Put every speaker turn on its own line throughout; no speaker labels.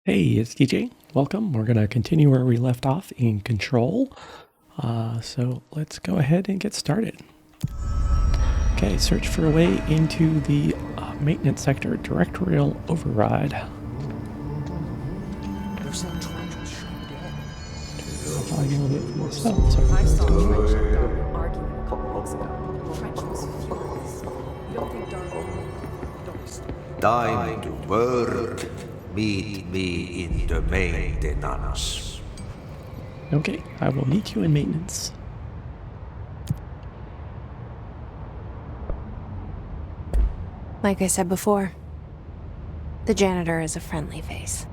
Hey, it's DJ. Welcome. We're going to continue where we left off in Control. So let's go ahead and get started. Okay, search for a way into the maintenance sector, Directorial Override.
There's that trench was shut down.
I saw Trench and Darwin arguing a couple weeks ago. Trench was furious. You don't think Darwin...
Time to work. Meet me in the maintenance.
Okay, I will meet you in maintenance.
Like I said before, the janitor is a friendly face.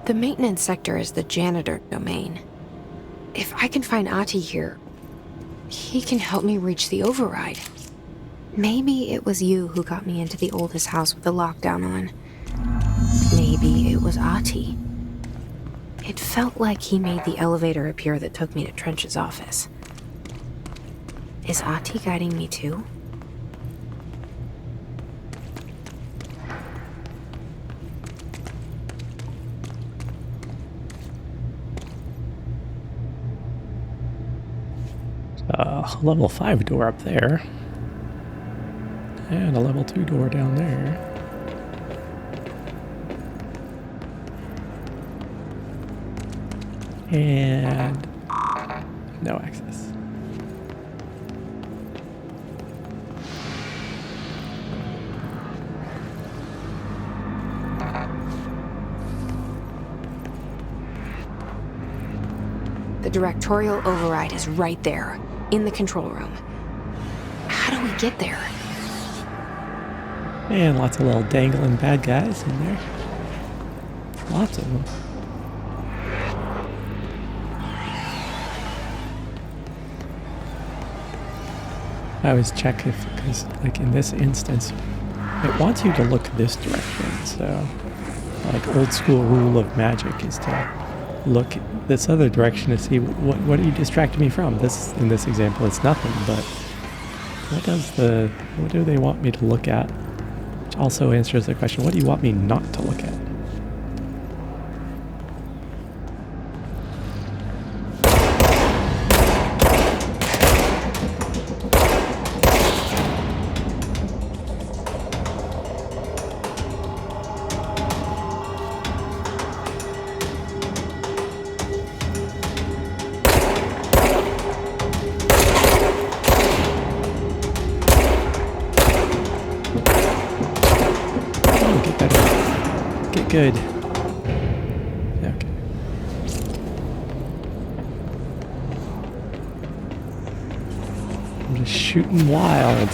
The maintenance sector is the janitor domain. If I can find Ahti here, he can help me reach the override. Maybe it was you who got me into the oldest house with the lockdown on. Maybe it was Ahti. It felt like he made the elevator appear that took me to Trench's office. Is Ahti guiding me too?
Level 5 door up there. And a level 2 door down there. And no access.
The Directorial Override is right there, in the control room. How do we get there?
And lots of little dangling bad guys in there. Lots of them. I always check because like in this instance, it wants you to look this direction. So like old school rule of magic is to look this other direction to see what are you distracting me from. This, in this example, it's nothing, but what do they want me to look at? Which also answers the question, what do you want me not to look at? Good. Okay. I'm just shooting wild.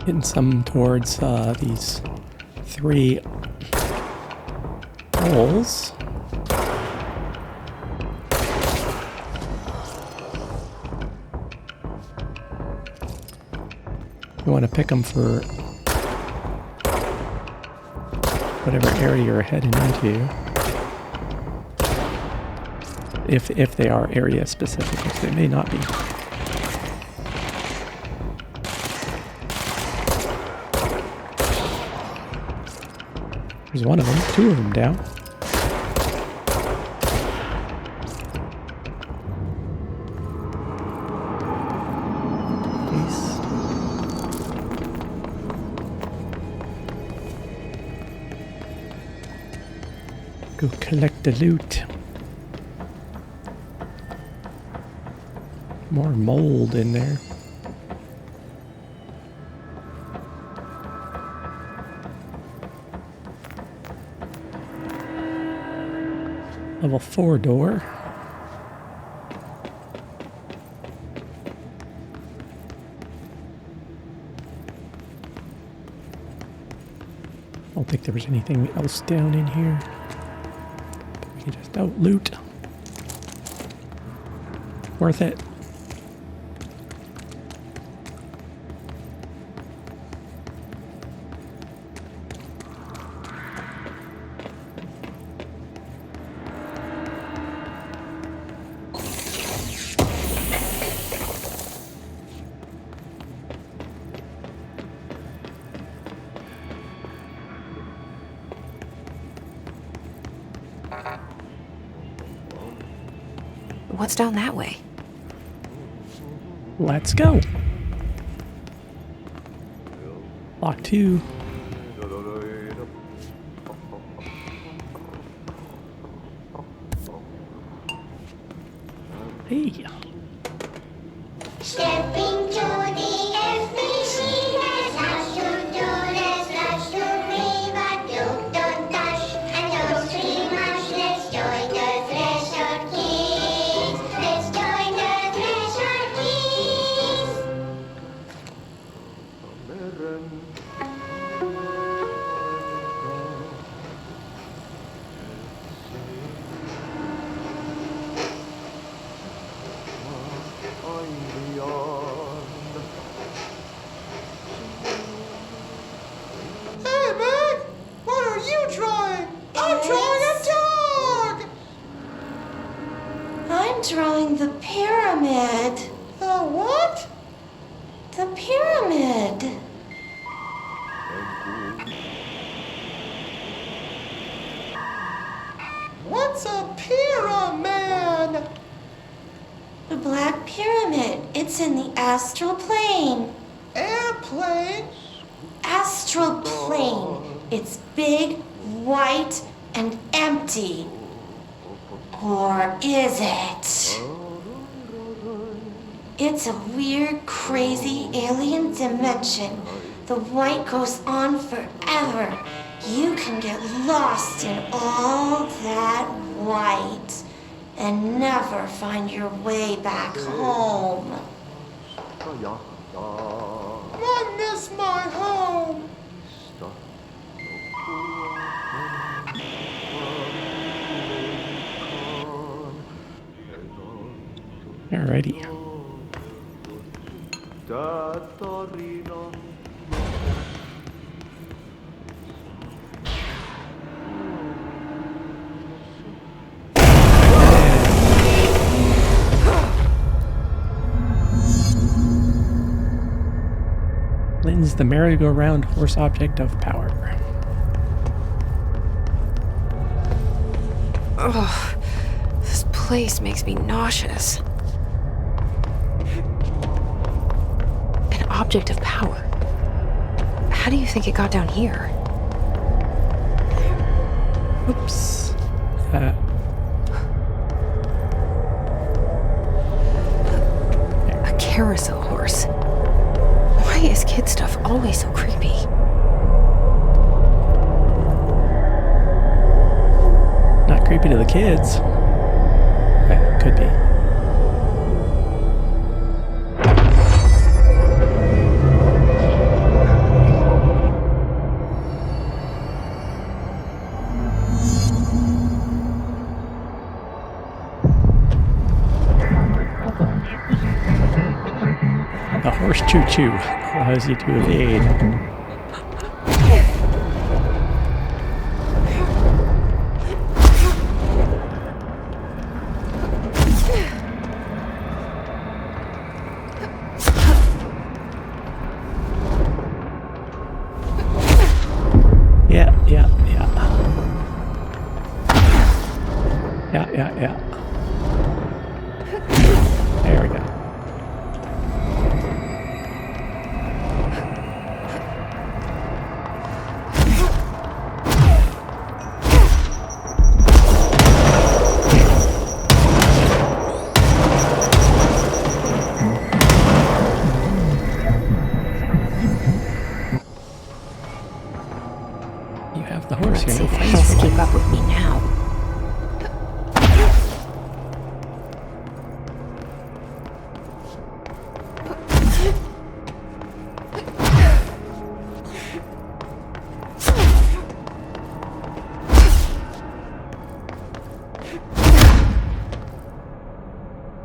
Hitting some towards these 3 holes. You want to pick them for whatever area you're heading into. if they are area specific, which they may not be. There's one of them, two of them down. Peace. Go collect the loot. More mold in there. Level 4 door. I don't think there was anything else down in here. But we can just out loot. Worth it.
What's down that way?
Let's go. Lock 2. Hey.
Stepping to the FBC, there's lots to do, there's lots to read, but don't touch and don't scream much. Let's join the Thresher Kids. Let's join the Thresher Kids.
Hey, man! What are you drawing? I'm drawing a dog!
I'm drawing the pyramid.
The what?
The pyramid.
What's a pyramid?
The Black Pyramid. It's in the astral plane.
Airplane?
Astral plane. It's big, white, and empty. Or is it? It's a weird, crazy alien dimension. The white goes on forever. You can get lost in all that white and never find your way back home.
I miss my home.
Alrighty. Lynn's the merry-go-round horse object of power.
Ugh, this place makes me nauseous. An object of power. How do you think it got down here?
Oops.
A carousel horse. Why is kid stuff always so creepy?
Not creepy to the kids. Right, could be. The horse choo-choo allows you to evade. Yeah. There we go. You have the horse.
Let's see
You're no
if
friends
he'll
for
keep
life.
up with me now.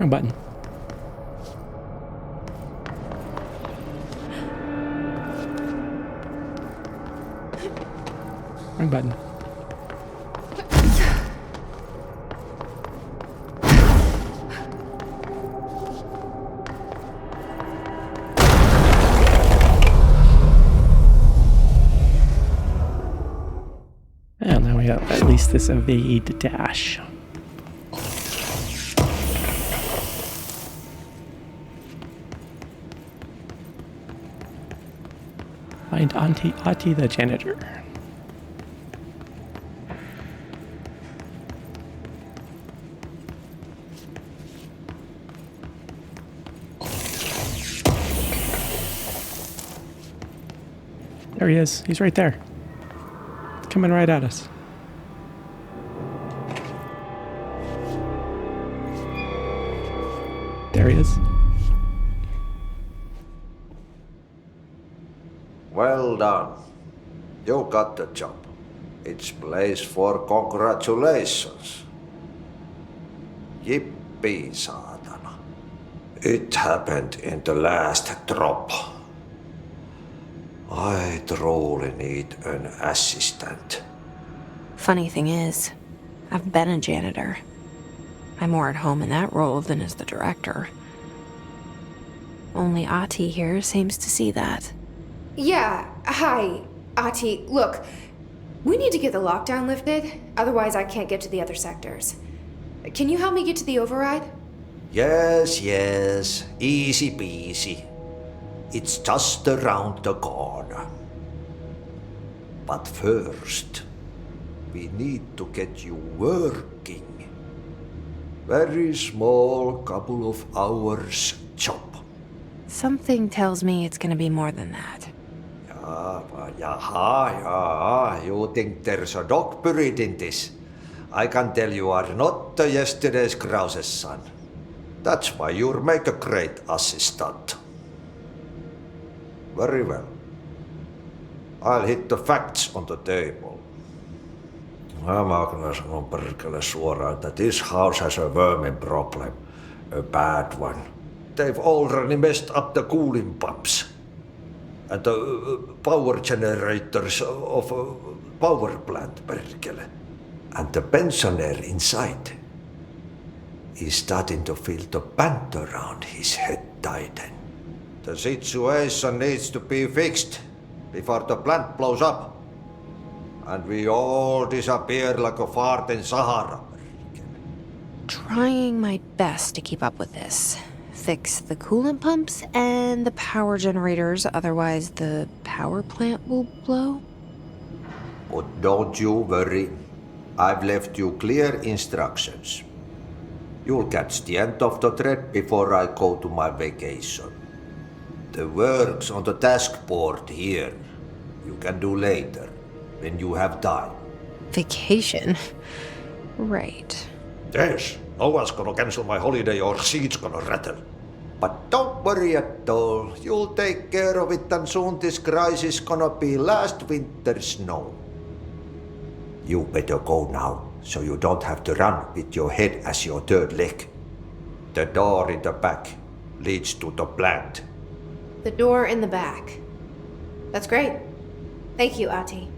Wrong button. Wrong button. And now we have at least this evade dash. Find Auntie the janitor. There he is. He's right there. Coming right at us. There he is.
Well done. You got the job. It's place for congratulations. Yippee, saatana. It happened in the last drop. I truly need an assistant.
Funny thing is, I've been a janitor. I'm more at home in that role than as the director. Only Ati here seems to see that.
Yeah, hi, Ati. Look, we need to get the lockdown lifted, otherwise I can't get to the other sectors. Can you help me get to the override?
Yes, easy peasy. It's just around the corner. But first, we need to get you working. Very small, couple of hours job.
Something tells me it's gonna be more than that.
Yeah. You think there's a dog buried in this? I can tell you are not yesterday's Krause's son. That's why you'll make a great assistant. Very well. I'll hit the facts on the table. Mä kyllä sanon perkele suoraan, että this house has a vermin problem. A bad one. They've already messed up the cooling pumps. And the power generators of a power plant, perkele. And the pensioner inside is starting to feel the band around his head tighten. The situation needs to be fixed before the plant blows up. And we all disappear like a fart in Sahara.
Trying my best to keep up with this. Fix the coolant pumps and the power generators, otherwise the power plant will blow.
But don't you worry. I've left you clear instructions. You'll catch the end of the thread before I go to my vacation. The work's on the task board here. You can do later, when you have time.
Vacation? Right.
Yes, no one's gonna cancel my holiday or seat's gonna rattle. But don't worry at all. You'll take care of it and soon this crisis gonna be last winter's snow. You better go now, so you don't have to run with your head as your third leg. The door in the back leads to the plant.
The door in the back. That's great. Thank you, Ati.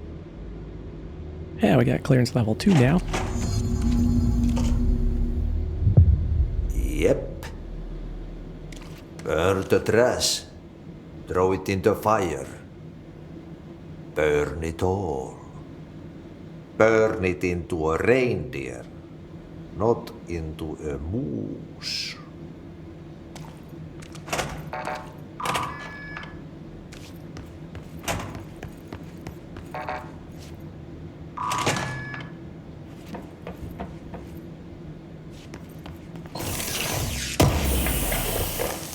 Yeah, we got clearance level 2 now.
Yep. Burn the trash. Throw it in the fire. Burn it all. Burn it into a reindeer. not into a moose.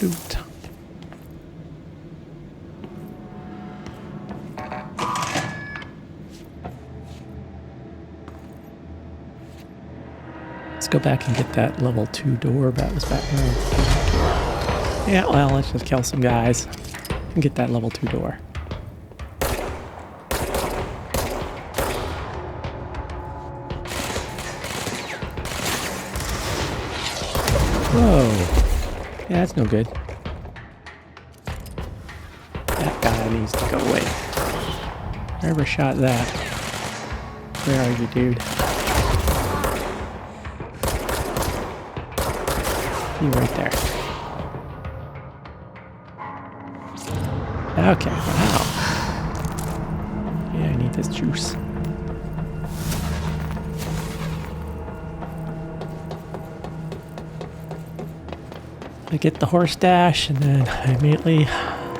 Loot. Let's go back and get that level 2 door that was back there. Yeah, well, let's just kill some guys and get that level 2 door. Whoa. Yeah, that's no good. That guy needs to go away. Whoever shot that. Where are you, dude? You right there. Okay, wow. Yeah, I need this juice. I get the horse dash, and then I immediately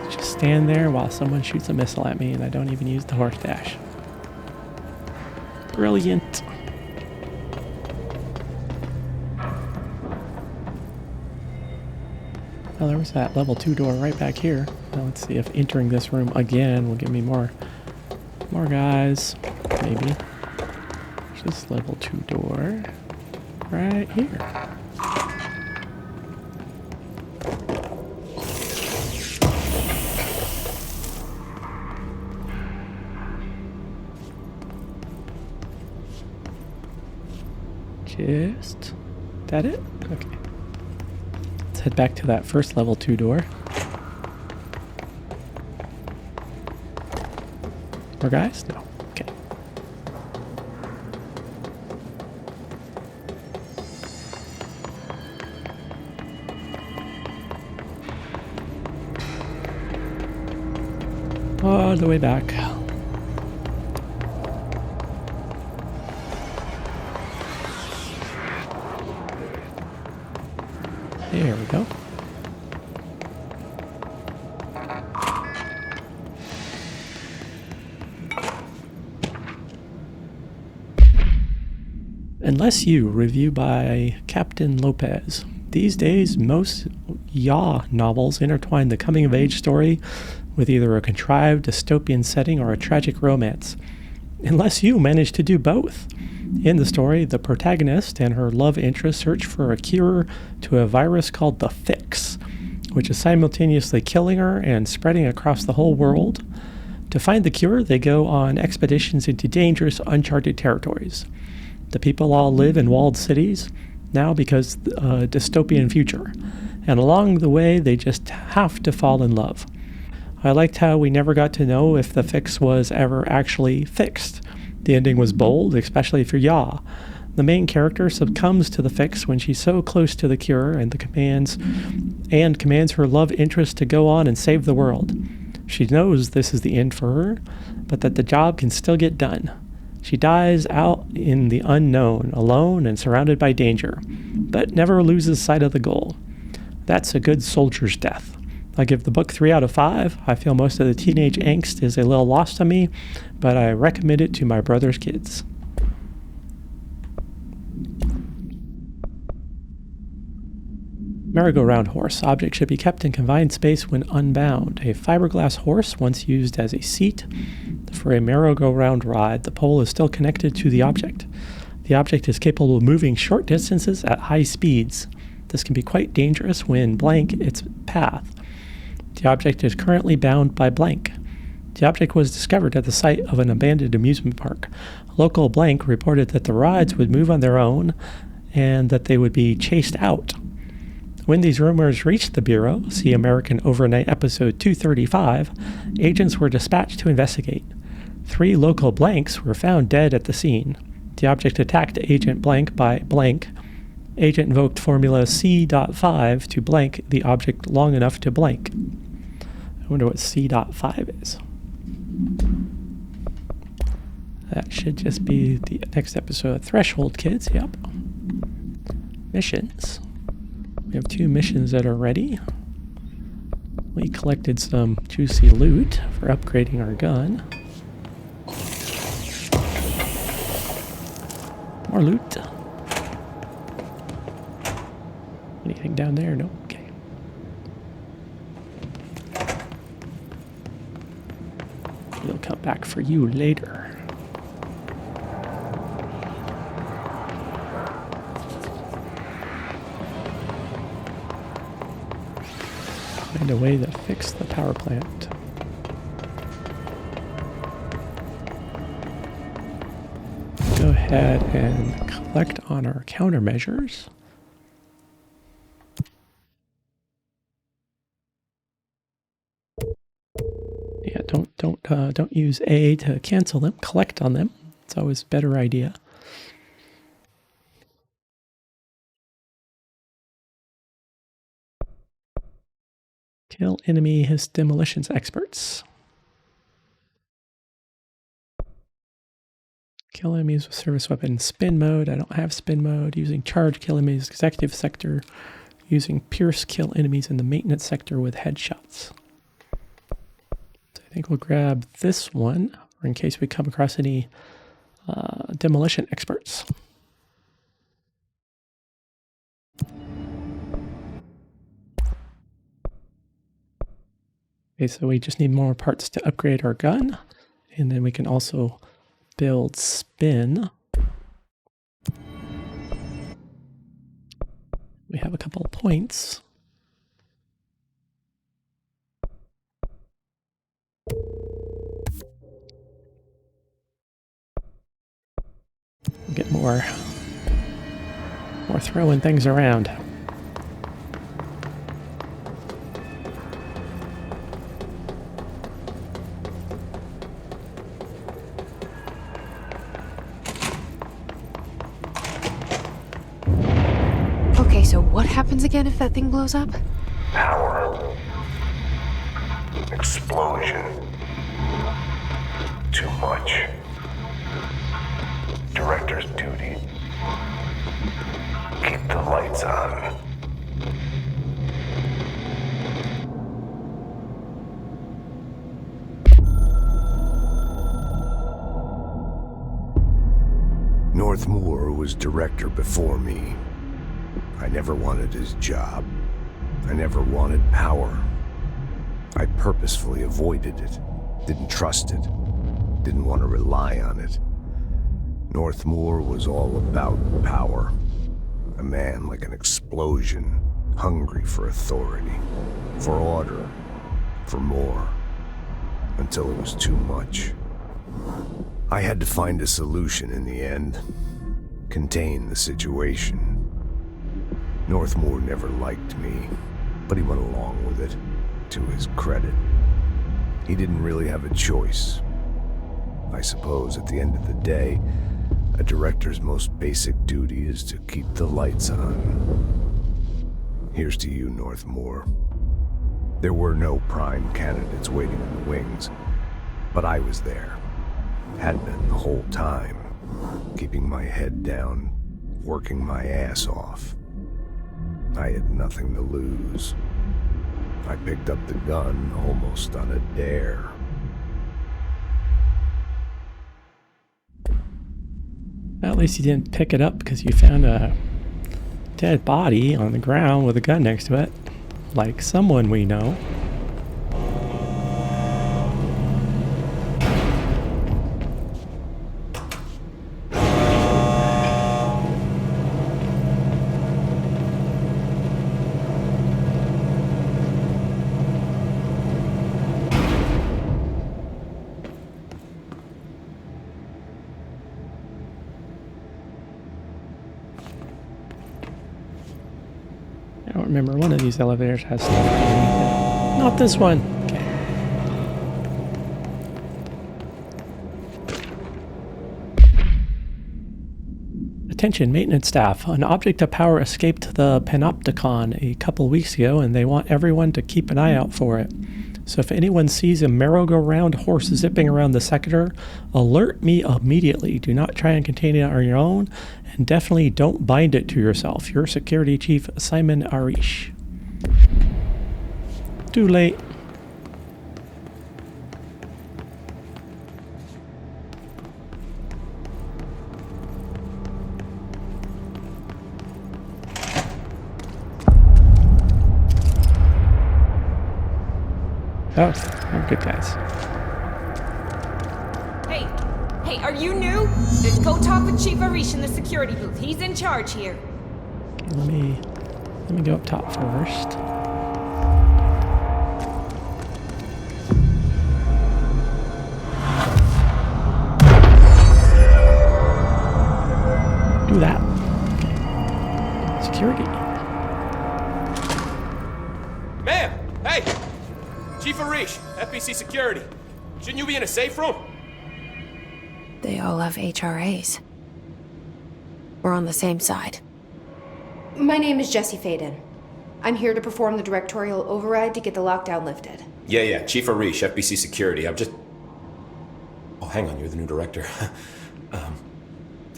just stand there while someone shoots a missile at me, and I don't even use the horse dash. Brilliant. Oh, there was that level 2 door right back here. Now let's see if entering this room again will give me more guys. Maybe. There's this level 2 door right here. Just... that it? Okay. Let's head back to that first level 2 door. More guys? No. Okay. All the way back. There we go. Unless You, review by Captain Lopez. These days, most YA novels intertwine the coming-of-age story with either a contrived dystopian setting or a tragic romance. Unless You managed to do both. In the story, the protagonist and her love interest search for a cure to a virus called the Fix, which is simultaneously killing her and spreading across the whole world. To find the cure, they go on expeditions into dangerous, uncharted territories. The people all live in walled cities, now because a dystopian future. And along the way, they just have to fall in love. I liked how we never got to know if the fix was ever actually fixed. The ending was bold, especially for Ya. The main character succumbs to the fix when she's so close to the cure and commands her love interest to go on and save the world. She knows this is the end for her, but that the job can still get done. She dies out in the unknown, alone and surrounded by danger, but never loses sight of the goal. That's a good soldier's death. I give the book 3 out of 5. I feel most of the teenage angst is a little lost on me, but I recommend it to my brother's kids. Merry-go-round horse. Object should be kept in confined space when unbound. A fiberglass horse once used as a seat for a merry-go-round ride. The pole is still connected to the object. The object is capable of moving short distances at high speeds. This can be quite dangerous when blank its path. The object is currently bound by blank. The object was discovered at the site of an abandoned amusement park. Local blank reported that the rides would move on their own and that they would be chased out. When these rumors reached the Bureau, see American Overnight episode 235, agents were dispatched to investigate. 3 local blanks were found dead at the scene. The object attacked Agent Blank by blank. Agent invoked formula C.5 to blank the object long enough to blank. I wonder what C.5 is. That should just be the next episode of Threshold, kids. Yep. missions. We have 2 missions that are ready. We collected some juicy loot for upgrading our gun. More loot. Anything down there? No. Okay. We'll come back for you later. Find a way to fix the power plant. Go ahead and collect on our countermeasures. Yeah, don't use A to cancel them. Collect on them. It's always a better idea. Kill enemy his demolitions experts. Kill enemies with service weapon. Spin mode. I don't have spin mode. Using charge, kill enemies executive sector. Using pierce, kill enemies in the maintenance sector with headshots. So I think we'll grab this one, or in case we come across any demolition experts. Okay, so we just need more parts to upgrade our gun, and then we can also build spin. We have a couple of points. We'll get more throwing things around.
Okay, so what happens again if that thing blows up?
Power. Explosion. Too much. Director's duty. Keep the lights on.
Northmoor was director before me. I never wanted his job. I never wanted power. I purposefully avoided it, didn't trust it, didn't want to rely on it. Northmoor was all about power. A man like an explosion, hungry for authority, for order, for more, until it was too much. I had to find a solution in the end, contain the situation. Northmoor never liked me, but he went along with it, to his credit. He didn't really have a choice. I suppose at the end of the day, a director's most basic duty is to keep the lights on. Here's to you, Northmoor. There were no prime candidates waiting in the wings, but I was there. Had been the whole time, keeping my head down, working my ass off. I had nothing to lose. I picked up the gun almost on a dare.
Well, at least you didn't pick it up because you found a dead body on the ground with a gun next to it. Like someone we know. I don't remember, one of these elevators has stuff underneath it. Not this one. Okay. Attention, maintenance staff. An object of power escaped the Panopticon a couple weeks ago, and they want everyone to keep an eye out for it. So if anyone sees a merry-go-round horse zipping around the sector, alert me immediately. Do not try and contain it on your own, and definitely don't bind it to yourself. Your Security Chief, Simon Arish. Too late. Oh, I'm good guys.
Hey, are you new? Go talk with Chief Arish in the security booth. He's in charge here.
Let me go up top first. Do that. Okay. Security.
Ma'am! Hey! Chief Arish, FBC Security. Shouldn't you be in a safe room?
They all have HRAs. We're on the same side.
My name is Jesse Faden. I'm here to perform the Directorial Override to get the lockdown lifted.
Yeah, Chief Arish, FBC Security. I'm just... Oh, hang on, you're the new director.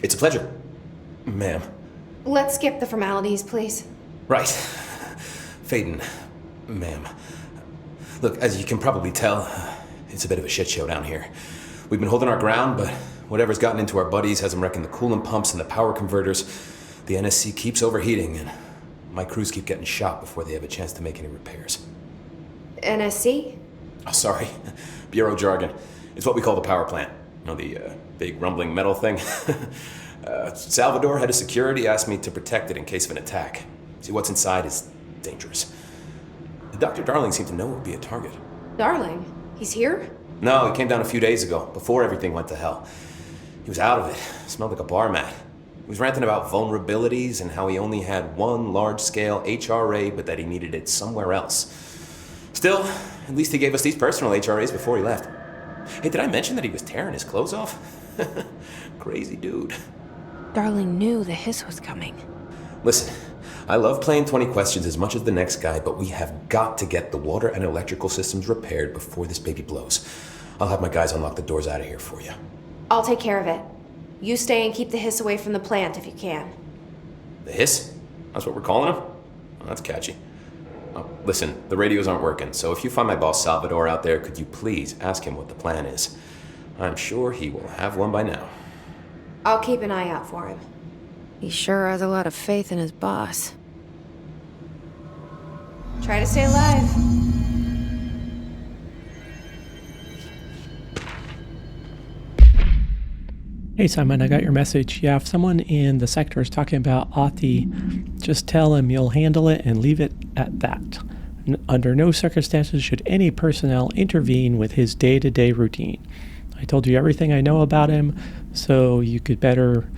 It's a pleasure, ma'am.
Let's skip the formalities, please.
Right. Faden, ma'am. Look, as you can probably tell, it's a bit of a shit show down here. We've been holding our ground, but whatever's gotten into our buddies has them wrecking the coolant pumps and the power converters. The NSC keeps overheating, and my crews keep getting shot before they have a chance to make any repairs.
NSC?
Oh, sorry. Bureau jargon. It's what we call the power plant. You know, the big rumbling metal thing? Salvador, head of security, asked me to protect it in case of an attack. See, what's inside is dangerous. Dr. Darling seemed to know it would be a target.
Darling? He's here?
No, he came down a few days ago, before everything went to hell. He was out of it. Smelled like a bar mat. He was ranting about vulnerabilities and how he only had one large-scale HRA, but that he needed it somewhere else. Still, at least he gave us these personal HRAs before he left. Hey, did I mention that he was tearing his clothes off? Crazy dude.
Darling knew the hiss was coming.
Listen, I love playing 20 questions as much as the next guy, but we have got to get the water and electrical systems repaired before this baby blows. I'll have my guys unlock the doors out of here for you.
I'll take care of it. You stay and keep the hiss away from the plant if you can.
The hiss? That's what we're calling him? Oh, that's catchy. Oh, listen, the radios aren't working, so if you find my boss Salvador out there, could you please ask him what the plan is? I'm sure he will have one by now.
I'll keep an eye out for him.
He sure has a lot of faith in his boss.
Try to stay alive.
Hey Simon, I got your message. Yeah, if someone in the sector is talking about Ati, just tell him you'll handle it and leave it at that. Under no circumstances should any personnel intervene with his day-to-day routine. I told you everything I know about him, so you could better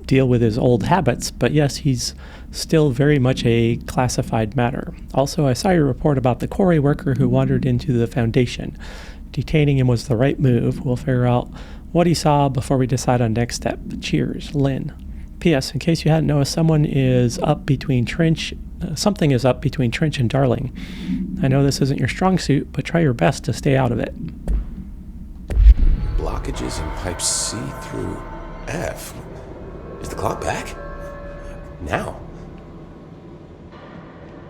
deal with his old habits, but yes, he's still very much a classified matter. Also, I saw your report about the quarry worker who wandered into the Foundation. Detaining him was the right move. We'll figure out what he saw before we decide on next step. Cheers, Lynn. P.S. In case you hadn't noticed, something is up between Trench and Darling. I know this isn't your strong suit, but try your best to stay out of it.
Blockages in pipe C through F. Is the clock back? Now?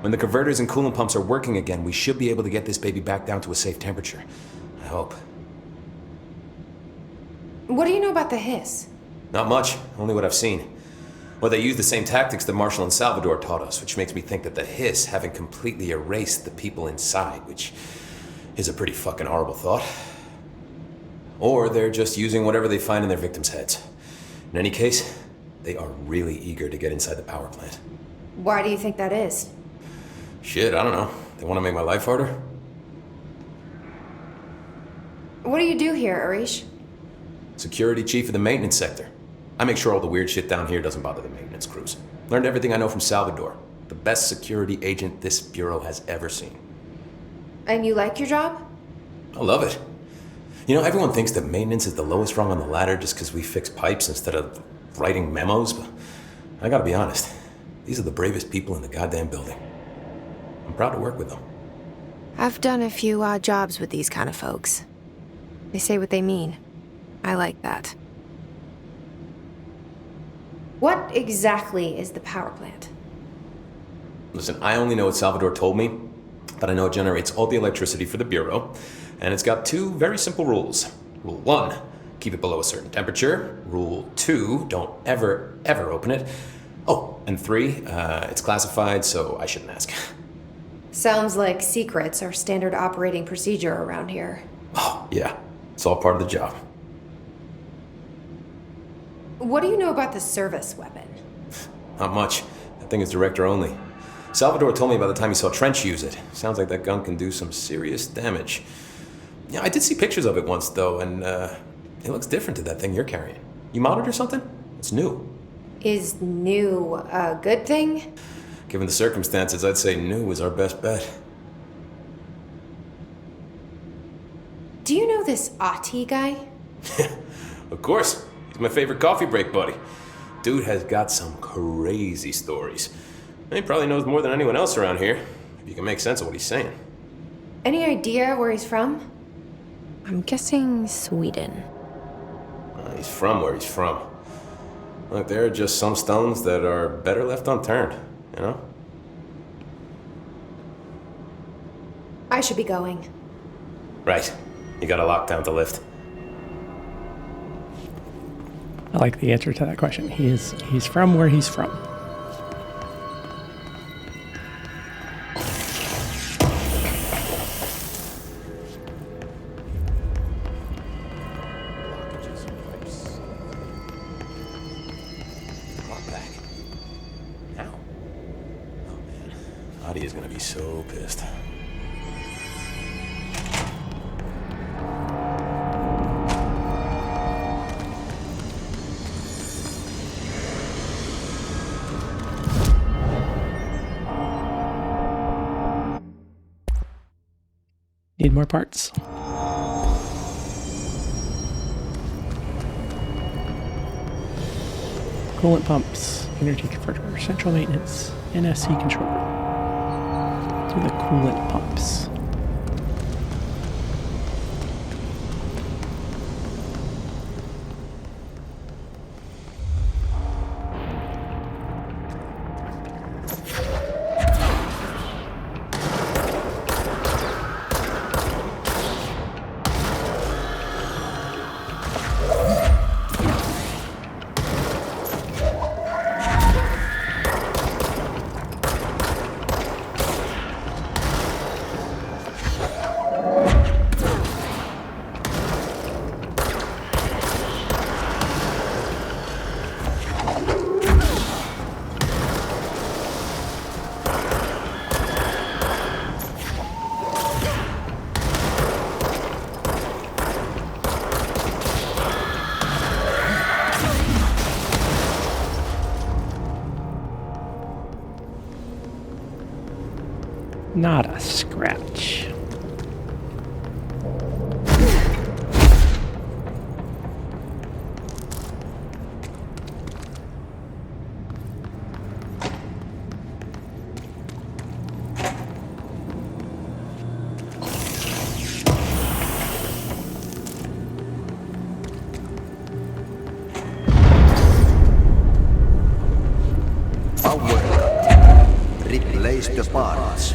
When the converters and coolant pumps are working again, we should be able to get this baby back down to a safe temperature. I hope.
What do you know about the hiss?
Not much, only what I've seen. Well, they use the same tactics that Marshall and Salvador taught us, which makes me think that the hiss haven't completely erased the people inside, which is a pretty fucking horrible thought. Or they're just using whatever they find in their victims' heads. In any case, they are really eager to get inside the power plant.
Why do you think that is?
Shit, I don't know. They want to make my life harder?
What do you do here, Arish?
Security chief of the maintenance sector. I make sure all the weird shit down here doesn't bother the maintenance crews. Learned everything I know from Salvador. The best security agent this bureau has ever seen.
And you like your job?
I love it. You know, everyone thinks that maintenance is the lowest rung on the ladder just because we fix pipes instead of writing memos, but I gotta be honest. These are the bravest people in the goddamn building. I'm proud to work with them.
I've done a few odd jobs with these kind of folks. They say what they mean. I like that.
What exactly is the power plant?
Listen, I only know what Salvador told me, but I know it generates all the electricity for the Bureau, and it's got 2 very simple rules. Rule 1, keep it below a certain temperature. Rule 2, don't ever open it. Oh, and 3, it's classified, so I shouldn't ask.
Sounds like secrets are standard operating procedure around here.
Oh, yeah, it's all part of the job.
What do you know about the service weapon?
Not much. That thing is director only. Salvador told me by the time he saw Trench use it. Sounds like that gun can do some serious damage. Yeah, I did see pictures of it once, though, and it looks different to that thing you're carrying. You modded or something? It's new.
Is new a good thing?
Given the circumstances, I'd say new is our best bet.
Do you know this Ati guy?
Of course. He's my favorite coffee break buddy. Dude has got some crazy stories. And he probably knows more than anyone else around here, if you can make sense of what he's saying.
Any idea where he's from?
I'm guessing Sweden.
He's from where he's from. Look, there are just some stones that are better left unturned, you know?
I should be going.
Right. You got a lockdown to lift.
I like the answer to that question. He's from where he's from.
Adi is gonna be so pissed.
Need more parts. Coolant pumps, energy converter, central maintenance, NSC controller. Do the coolant pumps. Not a scratch.
Replace the parts.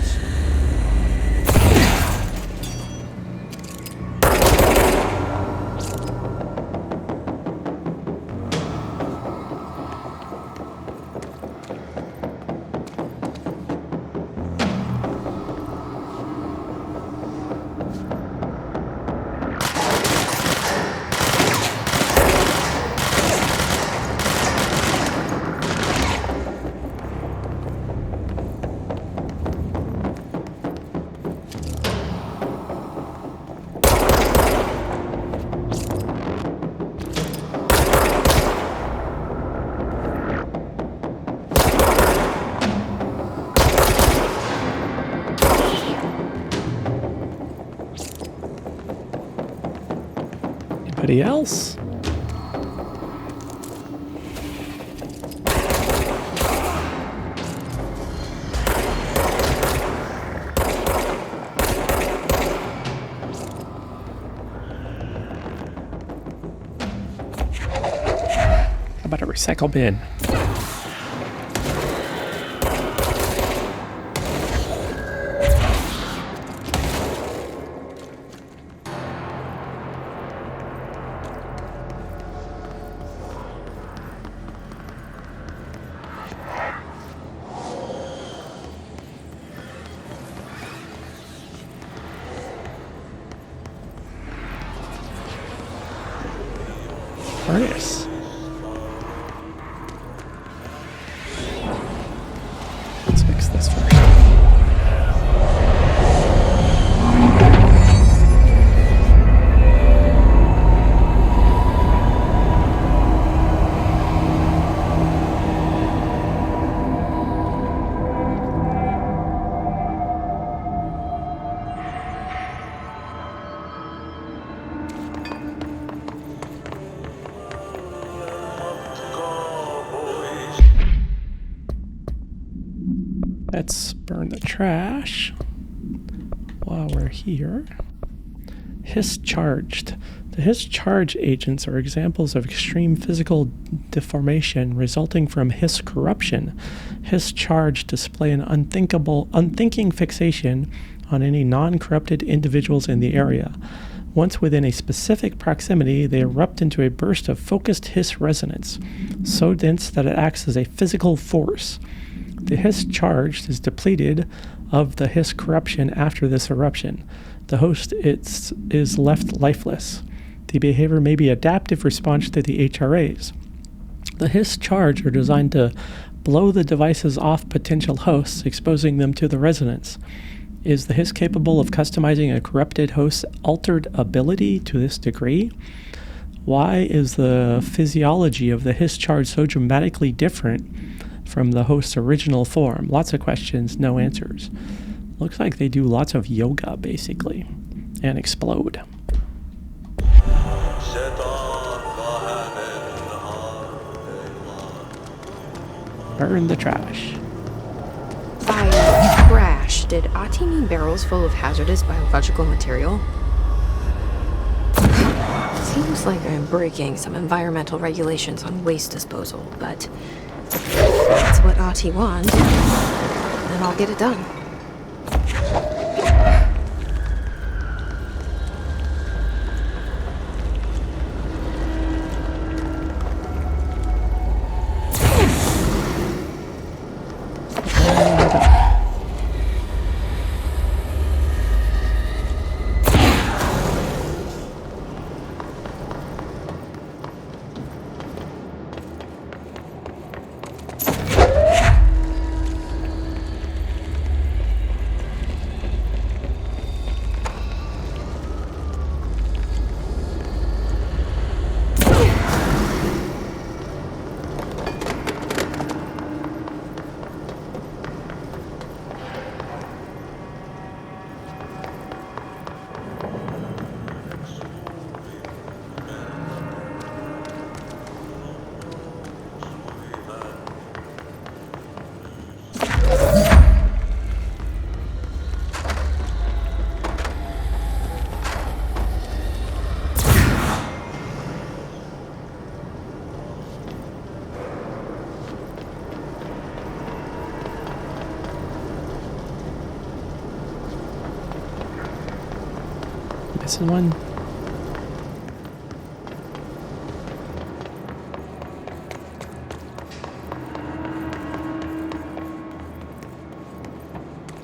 Anybody else? Recycle bin. Furnace. Let's fix this first. Let's burn the trash while we're here. Hiss charged. The Hiss charge agents are examples of extreme physical deformation resulting from Hiss corruption. Hiss charge display an unthinking fixation on any non-corrupted individuals in the area. Once within a specific proximity, they erupt into a burst of focused Hiss resonance, so dense that it acts as a physical force. The Hiss charged is depleted of the Hiss corruption after this eruption. The host is left lifeless. The behavior may be adaptive response to the HRAs. The Hiss charge are designed to blow the devices off potential hosts, exposing them to the resonance. Is the Hiss capable of customizing a corrupted host's altered ability to this degree? Why is the physiology of the Hiss charge so dramatically different from the host's original form? Lots of questions, no answers. Looks like they do lots of yoga, basically, and explode. Burn the trash.
By trash, did Ati mean barrels full of hazardous biological material? Seems like I'm breaking some environmental regulations on waste disposal, but if that's what Ati wants, then I'll get it done.
Missing one.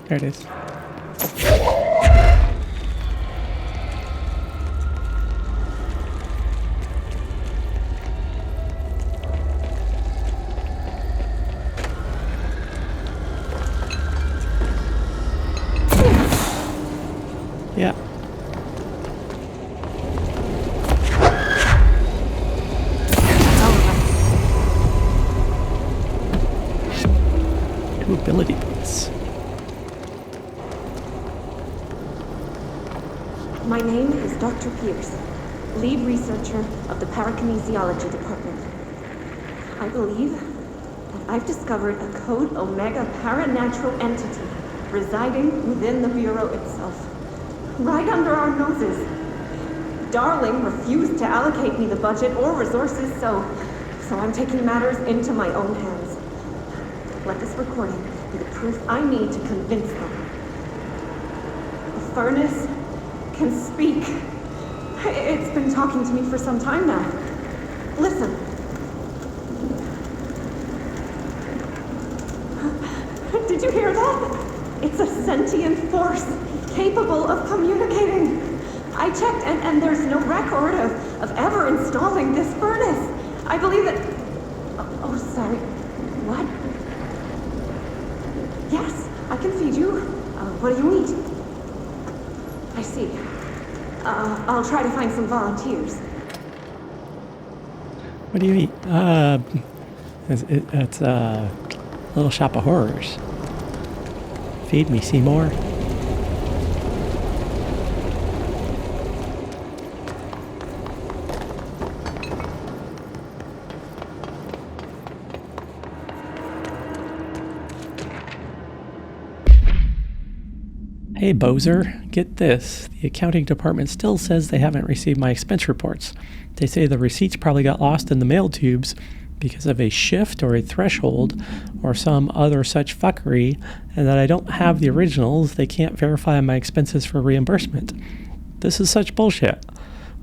There it is. Yeah. Two ability points.
My name is Dr. Pierce, lead researcher of the Parakinesiology Department. I believe that I've discovered a Code Omega paranatural entity residing within the Bureau itself, right under our noses. Darling refused to allocate me the budget or resources, so So I'm taking matters into my own hands. Let this recording be the proof I need to convince them. The furnace can speak. It's been talking to me for some time now. Listen. Did you hear that? It's a sentient force, capable of communicating. I checked, and there's no record of ever installing this furnace. I believe that... Oh, sorry. What? Yes, I can feed you. What do you eat? I see. I'll try to find some volunteers.
What do you eat? It's a Little Shop of Horrors. Feed me, Seymour. Hey, Bozer, get this. The accounting department still says they haven't received my expense reports. They say the receipts probably got lost in the mail tubes because of a shift or a threshold or some other such fuckery, and that I don't have the originals. They can't verify my expenses for reimbursement. This is such bullshit.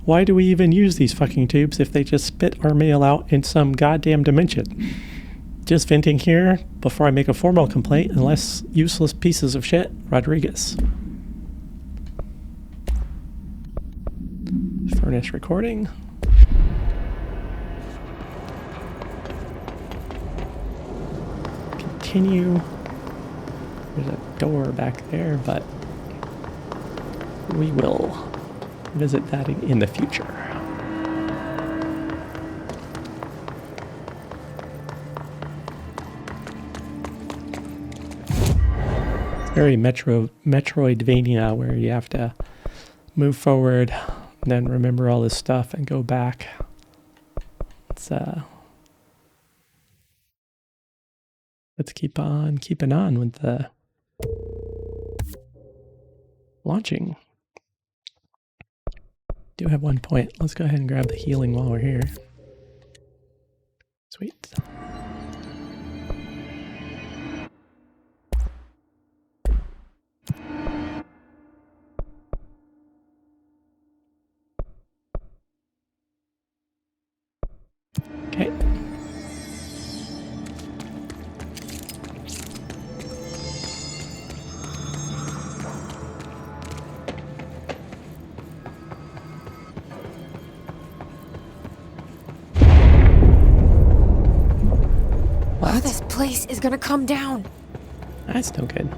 Why do we even use these fucking tubes if they just spit our mail out in some goddamn dimension? Just venting here before I make a formal complaint, unless useless pieces of shit. Rodriguez. Furnace recording. Continue. There's a door back there, but we will visit that in the future. Very Metroidvania, where you have to move forward, then remember all this stuff and go back. It's let's keep on keeping on with the launching. Do have one point. Let's go ahead and grab the healing while we're here. Sweet. Okay.
Oh, this place is gonna come down.
That's no good.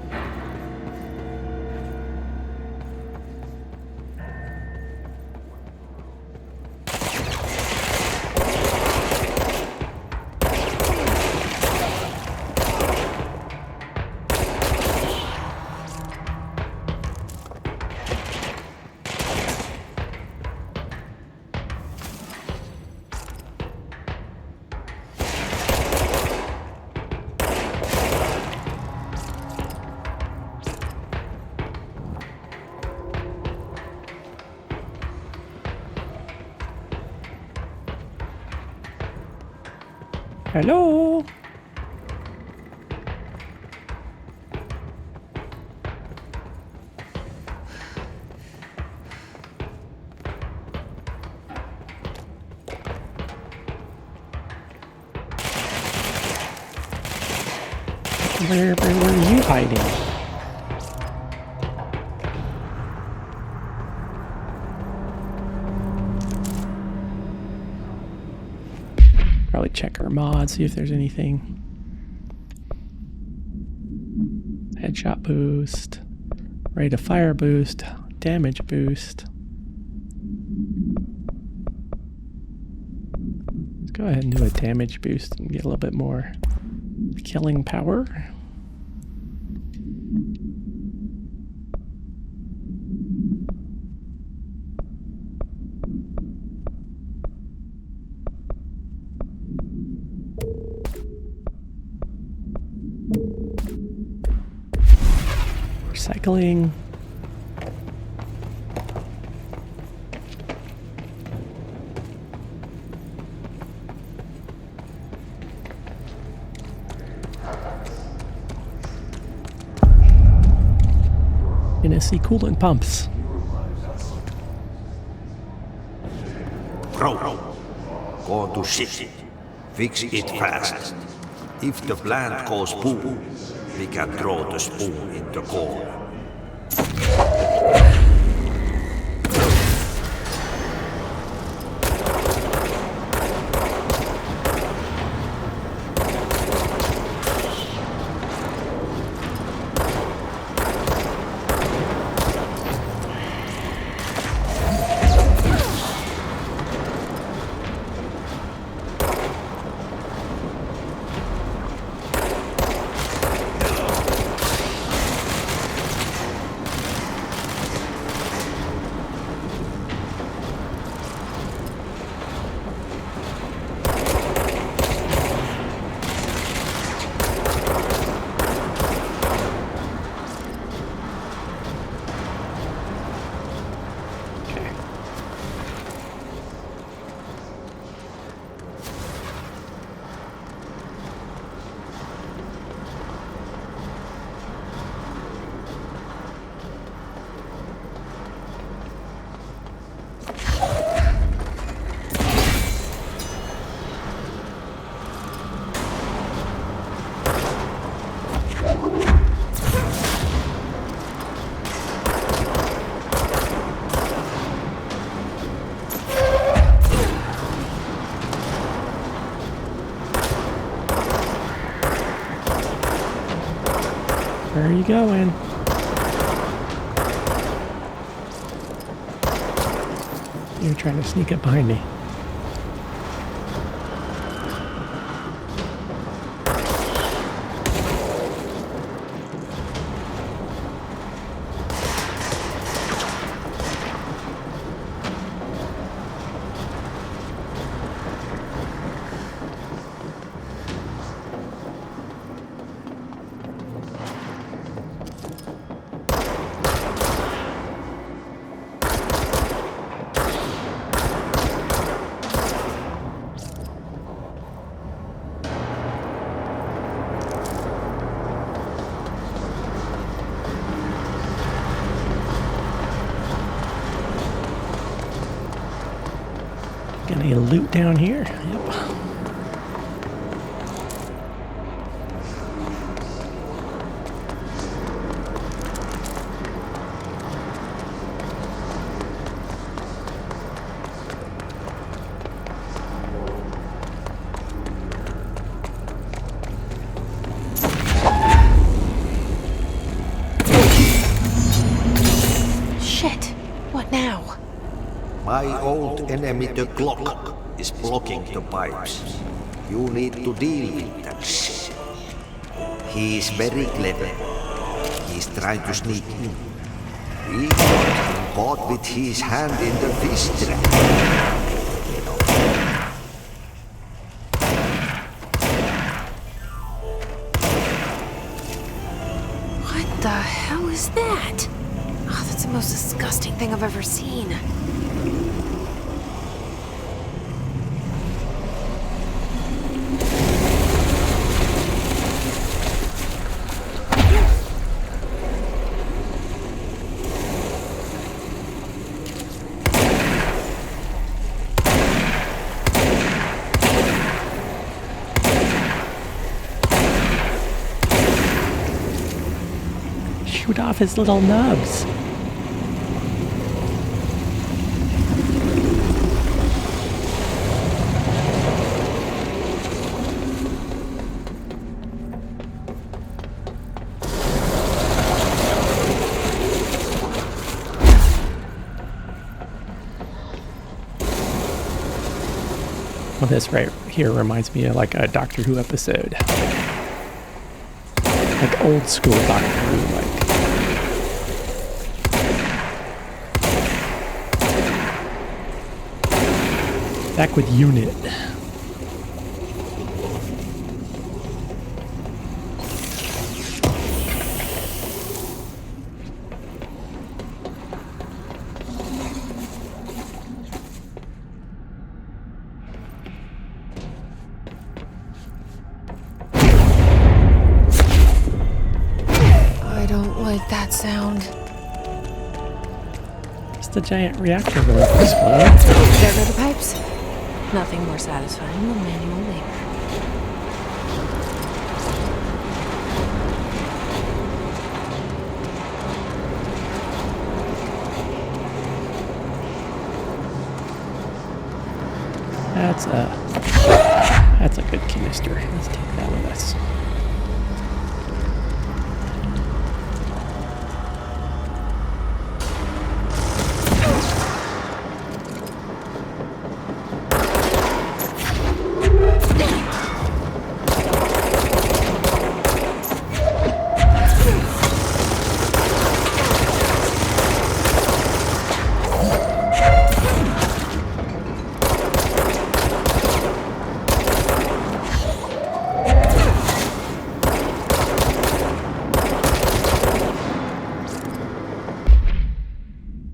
Hello? Where were you hiding? Probably check our mods, see if there's anything. Headshot boost, rate of fire boost, damage boost. Let's go ahead and do a damage boost and get a little bit more killing power. Recycling. gonna see coolant pumps.
Bro, go to ship. Fix it fast. If the plant goes boom, we can throw the spoon in the corner.
Where are you going? You're trying to sneak up behind me. Got any loot down here? Yep.
Shit. What now?
My old enemy, the clock, is blocking the pipes. You need to deal with that shit. He is very clever. He's trying to sneak in. We got him caught with his hand in the fish trap.
What the hell is that? Oh, that's the most disgusting thing I've ever seen.
Shoot off his little nubs. Well, this right here reminds me of like a Doctor Who episode. Like old school Doctor Who, like. Back with Unit.
I don't like that sound.
the giant reactor going to explode.
There go the pipes. Nothing more satisfying than manual labor.
That's a good canister. Let's take that with us.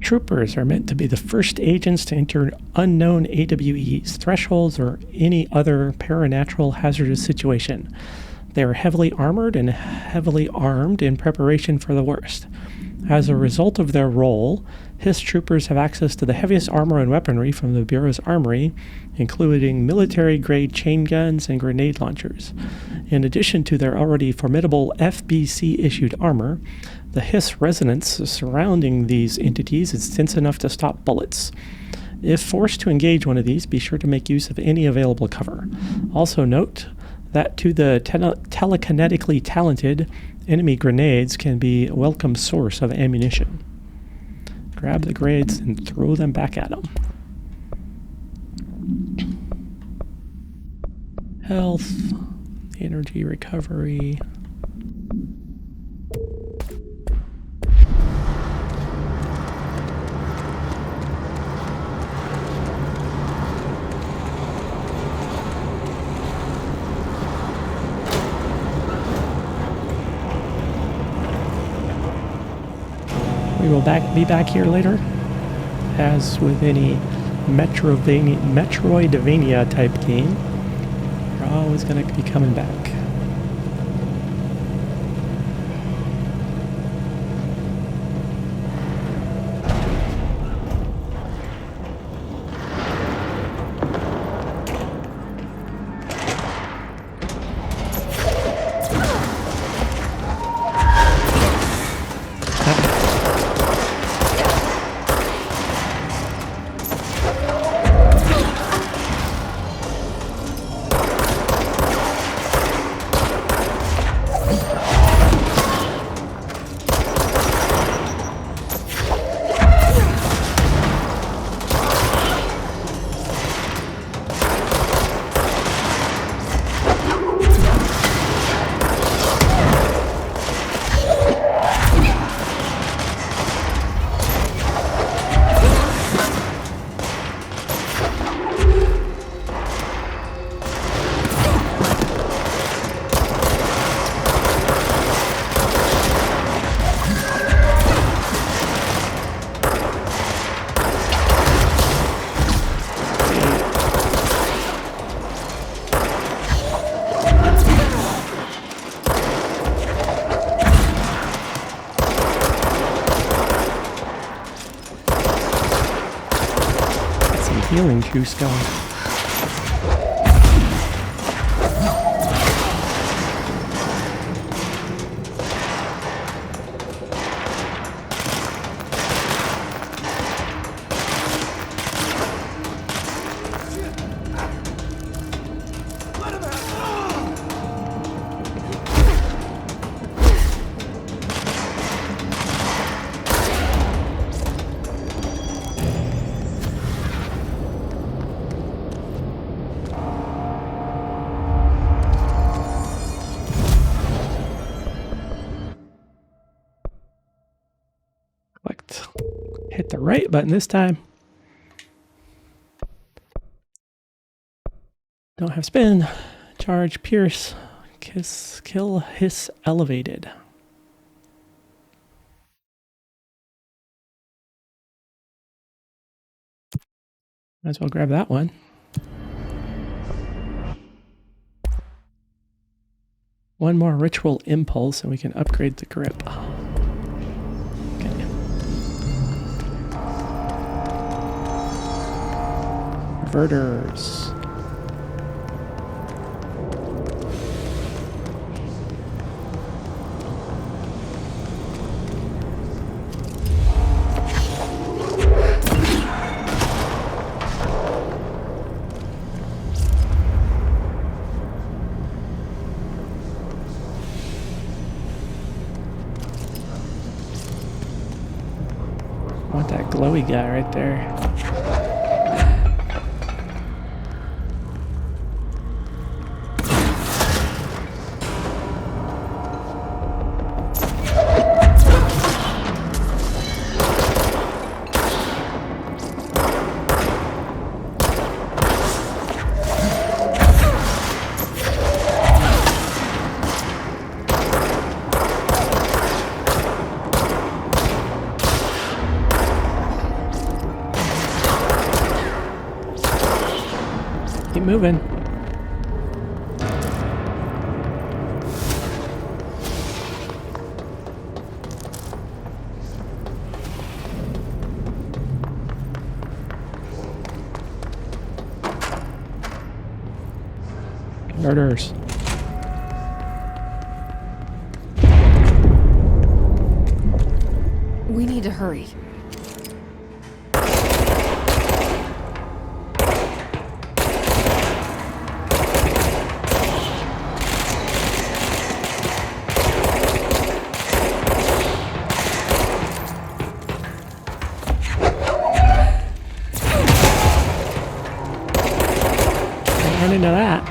Troopers are meant to be the first agents to enter unknown AWEs, thresholds, or any other paranatural hazardous situation. They are heavily armored and heavily armed in preparation for the worst. As a result of their role, HISS troopers have access to the heaviest armor and weaponry from the Bureau's armory, including military-grade chain guns and grenade launchers. In addition to their already formidable FBC-issued armor, the HISS resonance surrounding these entities is dense enough to stop bullets. If forced to engage one of these, be sure to make use of any available cover. Also note that to the telekinetically talented, enemy grenades can be a welcome source of ammunition. Grab the grenades and throw them back at them. Health, energy recovery. We will be back here later. As with any Metroidvania type game, you're always going to be coming back. Healing juice going. Hit the right button this time. Don't have spin. Charge, pierce, kill, hiss, elevated. Might as well grab that one. One more ritual impulse and we can upgrade the grip. Okay. Converters. I want that glowy guy right there. Keep moving. Converters.
We need to hurry.
Run into that.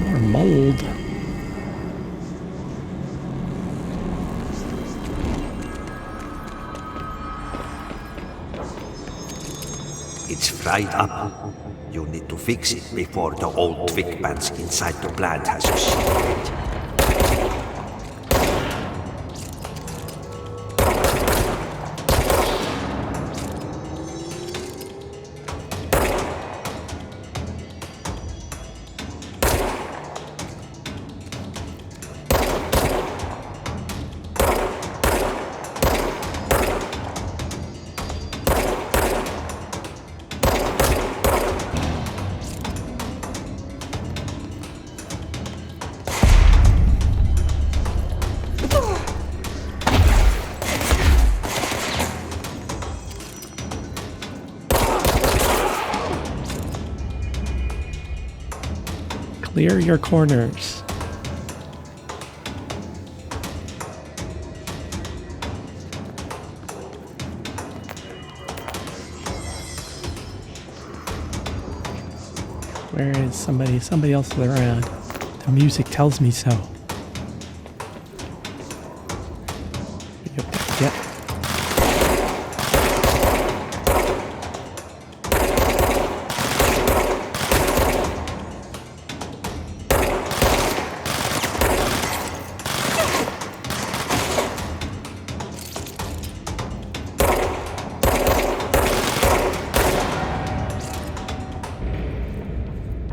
More mold.
It's fried up. You need to fix it before the old Vic bands inside the plant has a secret.
Clear your corners. Where is somebody? Somebody else is around. The music tells me so. Yep.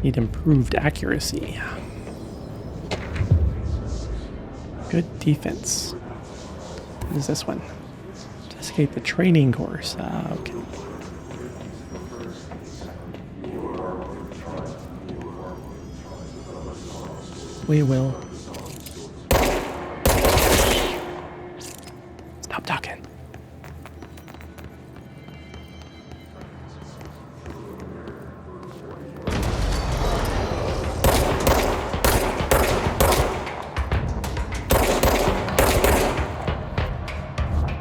Need improved accuracy. Good defense. What is this one? Investigate the training course. Okay. We will. Stop talking.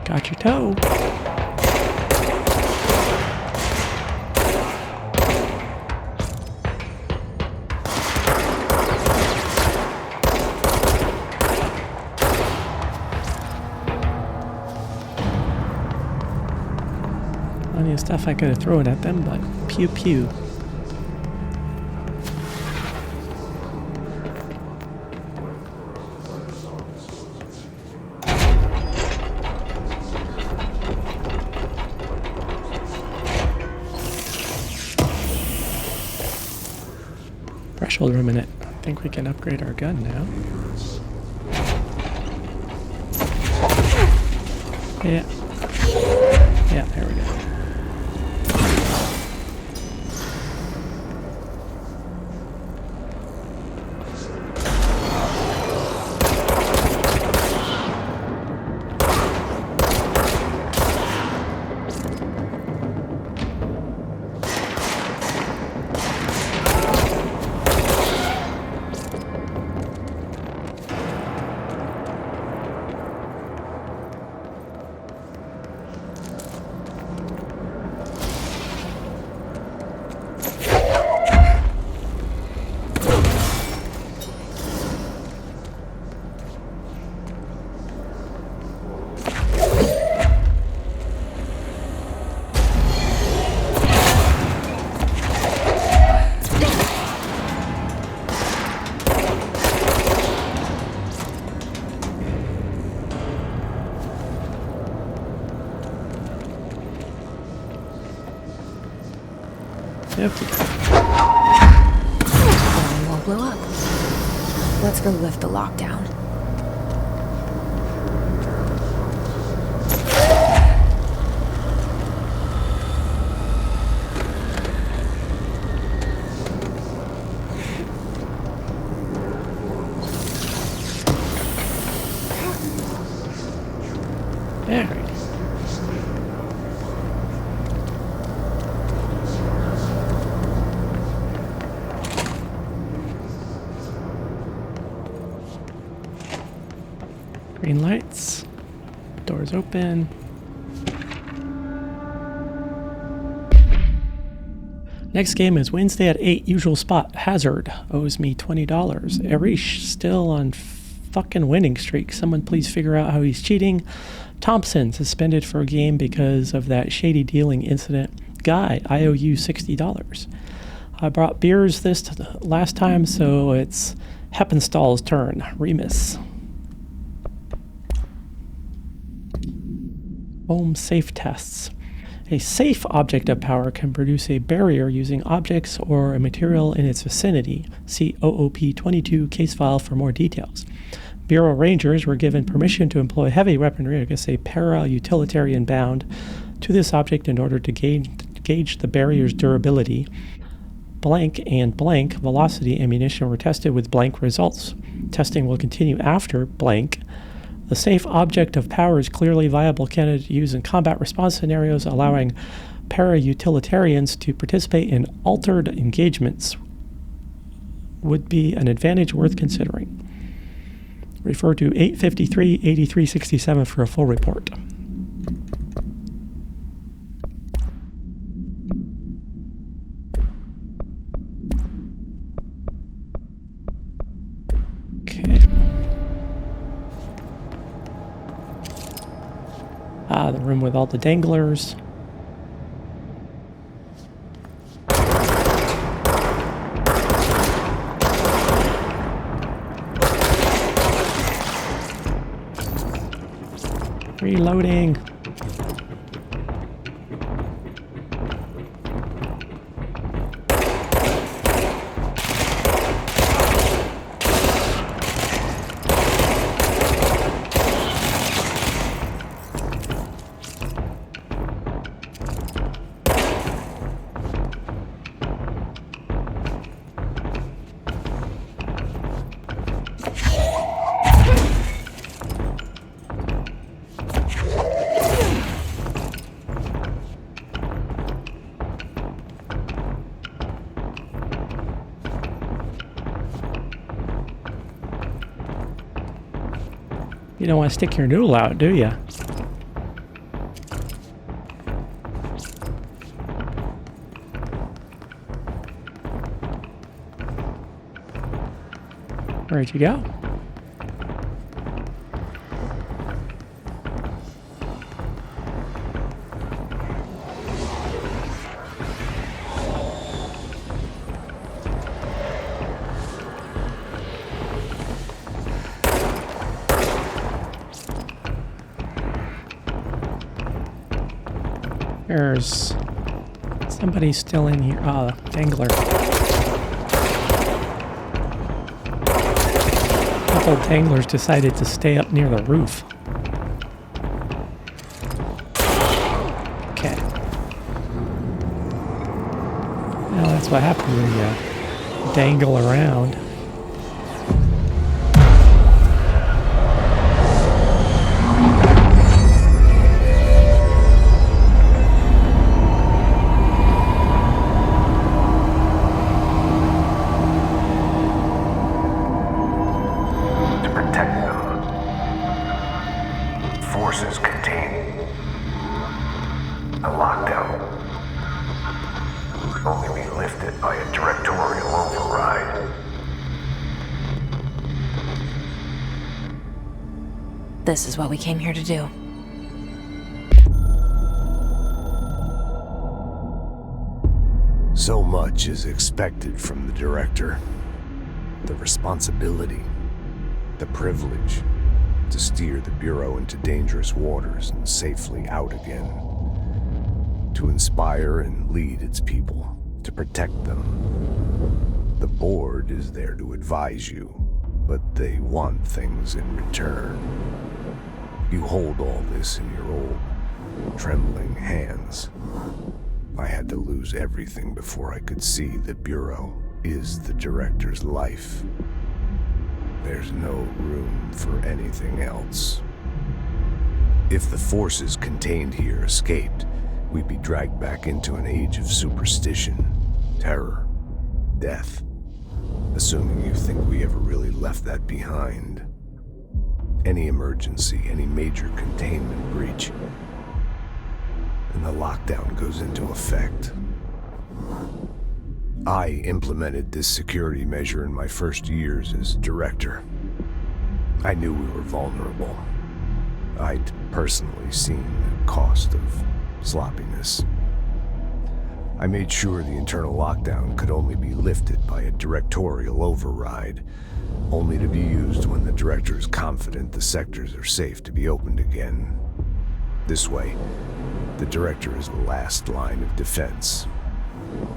Got your toe. Plenty of stuff I could have thrown at them, but pew pew. shoulder a minute. I think we can upgrade our gun now. Yeah. Yeah, there we go. Okay.
It won't blow up. Let's go lift the lockdown.
There we go. Green lights. Doors open. Next game is Wednesday at 8, usual spot. Hazard owes me $20. Arish still on fucking winning streak. Someone please figure out how he's cheating. Thompson suspended for a game because of that shady dealing incident. Guy, I owe you $60. I brought beers this last time, so it's Heppenstall's turn. Remus. Home safe tests. A safe object of power can produce a barrier using objects or a material in its vicinity. See OOP 22 case file for more details. Bureau Rangers were given permission to employ heavy weaponry against a para-utilitarian bound to this object in order to gauge the barrier's durability. Blank and blank velocity ammunition were tested with blank results. Testing will continue after blank. The safe object of power is clearly viable candidate to use in combat response scenarios, allowing para-utilitarians to participate in altered engagements would be an advantage worth considering. Refer to 853-8367 for a full report. Okay. The room with all the danglers. Reloading. You don't want to stick your noodle out, do you? Where'd you go? There's somebody still in here. Oh, dangler. couple tanglers decided to stay up near the roof. Okay. Well, that's what happens when you dangle around.
Forces contain a lockdown. Could only be lifted by a directorial override.
This is what we came here to do.
So much is expected from the director. The responsibility, the privilege to steer the Bureau into dangerous waters and safely out again. To inspire and lead its people, to protect them. The board is there to advise you, but they want things in return. You hold all this in your old, trembling hands. I had to lose everything before I could see the Bureau is the director's life. There's no room for anything else. If the forces contained here escaped, we'd be dragged back into an age of superstition, terror, death. Assuming you think we ever really left that behind. Any emergency, any major containment breach, and the lockdown goes into effect. I implemented this security measure in my first years as director. I knew we were vulnerable. I'd personally seen the cost of sloppiness. I made sure the internal lockdown could only be lifted by a directorial override, only to be used when the director is confident the sectors are safe to be opened again. This way, the director is the last line of defense.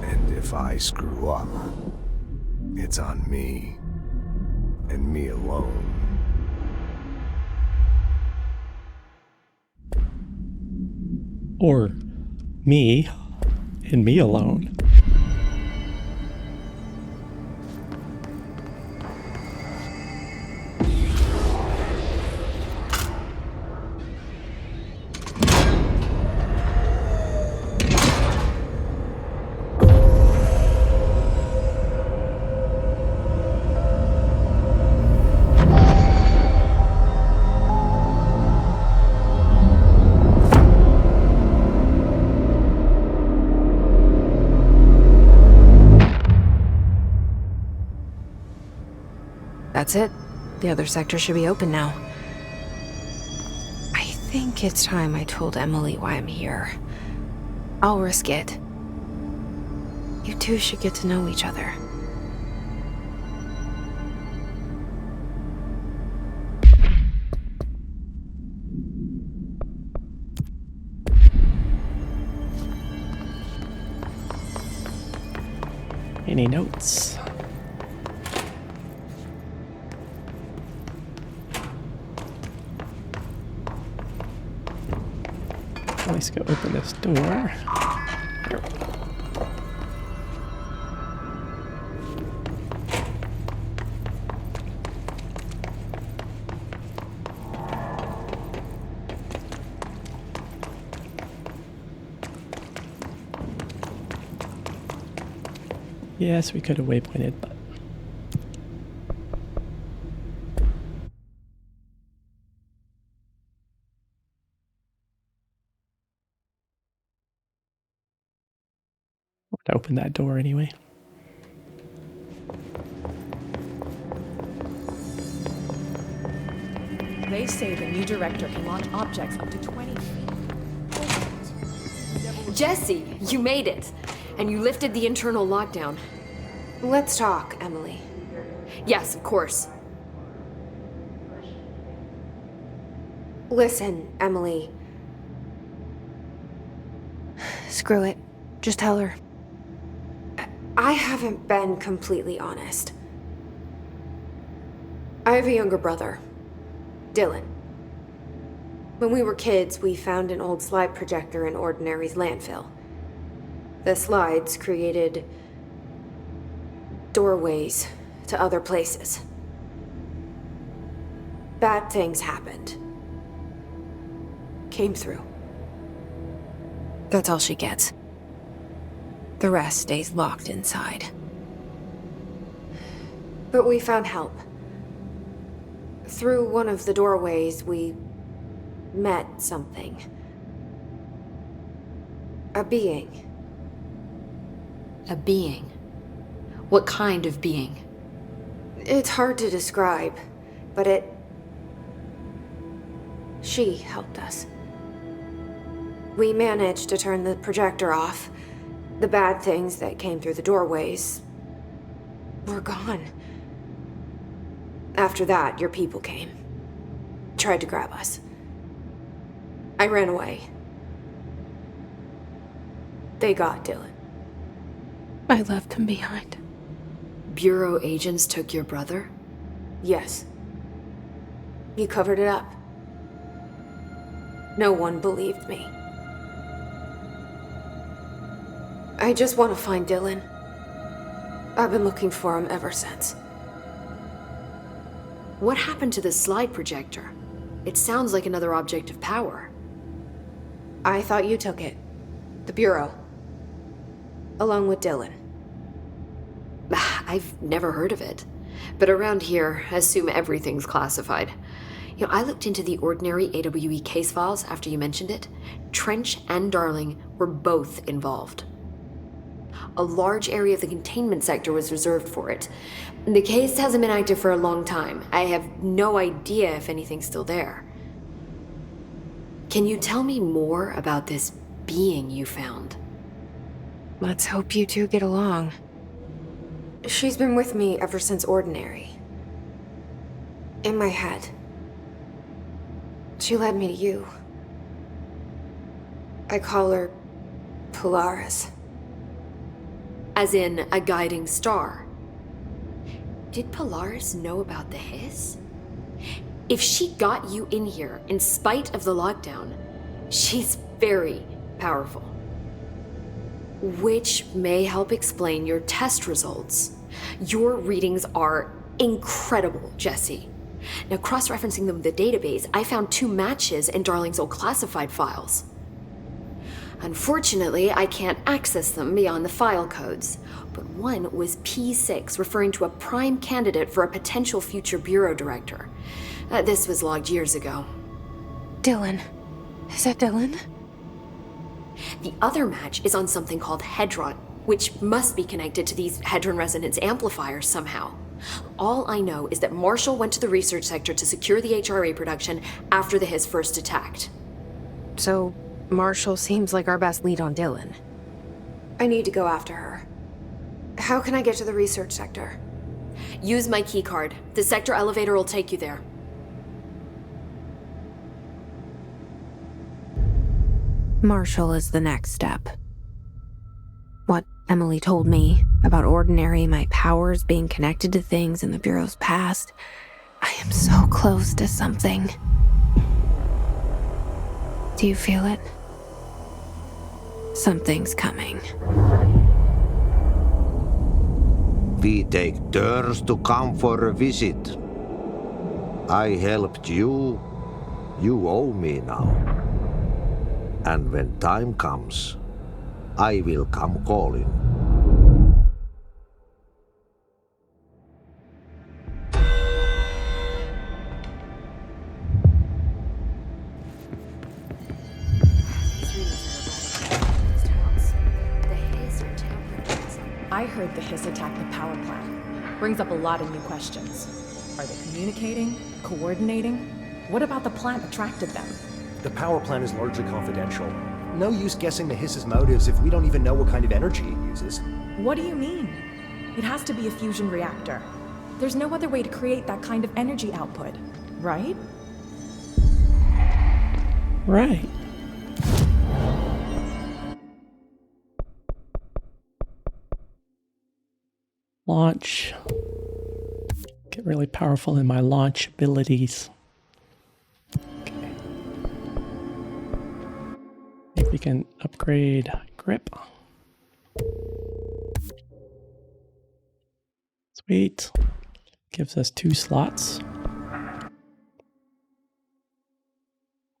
And if I screw up, it's on me, and me alone.
Or me and me alone.
That's it. The other sector should be open now. I think it's time I told Emily why I'm here. I'll risk it. You two should get to know each other.
Any notes? Let's go open this door. Here. Yes, we could have waypointed, but to open that door anyway.
They say the new director can launch objects up to 20 feet.
Jesse, you made it. And you lifted the internal lockdown.
Let's talk, Emily.
Yes, of course.
Listen, Emily. Screw it. Just tell her. I haven't been completely honest.
I have a younger brother, Dylan. When we were kids, we found an old slide projector in Ordinary's landfill. The slides created doorways to other places. Bad things happened. Came through. That's all she gets. The rest stays locked inside. But we found help. Through one of the doorways, we met something. A being.
A being? What kind of being?
It's hard to describe, but she helped us. We managed to turn the projector off. The bad things that came through the doorways were gone. After that, your people came. Tried to grab us. I ran away. They got Dylan. I left him behind.
Bureau agents took your brother?
Yes. He covered it up. No one believed me. I just want to find Dylan. I've been looking for him ever since.
What happened to the slide projector? It sounds like another object of power.
I thought you took it. The Bureau. Along with Dylan.
I've never heard of it. But around here, I assume everything's classified. You know, I looked into the Ordinary AWE case files after you mentioned it. Trench and Darling were both involved. A large area of the containment sector was reserved for it. The case hasn't been active for a long time. I have no idea if anything's still there. Can you tell me more about this being you found?
Let's hope you two get along. She's been with me ever since Ordinary. In my head. She led me to you. I call her Polaris.
As in a guiding star. Did Polaris know about the hiss? If she got you in here in spite of the lockdown, she's very powerful. Which may help explain your test results. Your readings are incredible, Jesse. Now, cross-referencing them with the database, I found 2 matches in Darling's old classified files. Unfortunately, I can't access them beyond the file codes, but one was P6, referring to a prime candidate for a potential future bureau director. This was logged years ago.
Dylan. Is that Dylan?
The other match is on something called Hedron, which must be connected to these Hedron resonance amplifiers somehow. All I know is that Marshall went to the research sector to secure the HRA production after the hiss first attacked.
So, Marshall seems like our best lead on Dylan. I need to go after her. How can I get to the research sector?
Use my keycard. The sector elevator will take you there.
Marshall is the next step. What Emily told me about Ordinary, my powers being connected to things in the Bureau's past. I am so close to something. Do you feel it? Something's coming.
We take turns to come for a visit. I helped you. You owe me now. And when time comes, I will come calling.
I heard the hiss attacked the power plant. Brings up a lot of new questions. Are they communicating? Coordinating? What about the plant attracted them?
The power plant is largely confidential. No use guessing the hiss's motives if we don't even know what kind of energy it uses.
What do you mean? It has to be a fusion reactor. There's no other way to create that kind of energy output, right?
Right. Launch. Get really powerful in my launch abilities. Okay. Maybe we can upgrade grip. Sweet. Gives us 2 slots.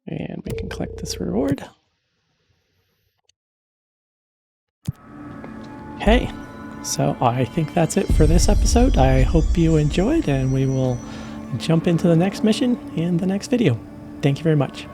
And we can collect this reward. Okay, so I think that's it for this episode. I hope you enjoyed, and we will jump into the next mission in the next video. Thank you very much.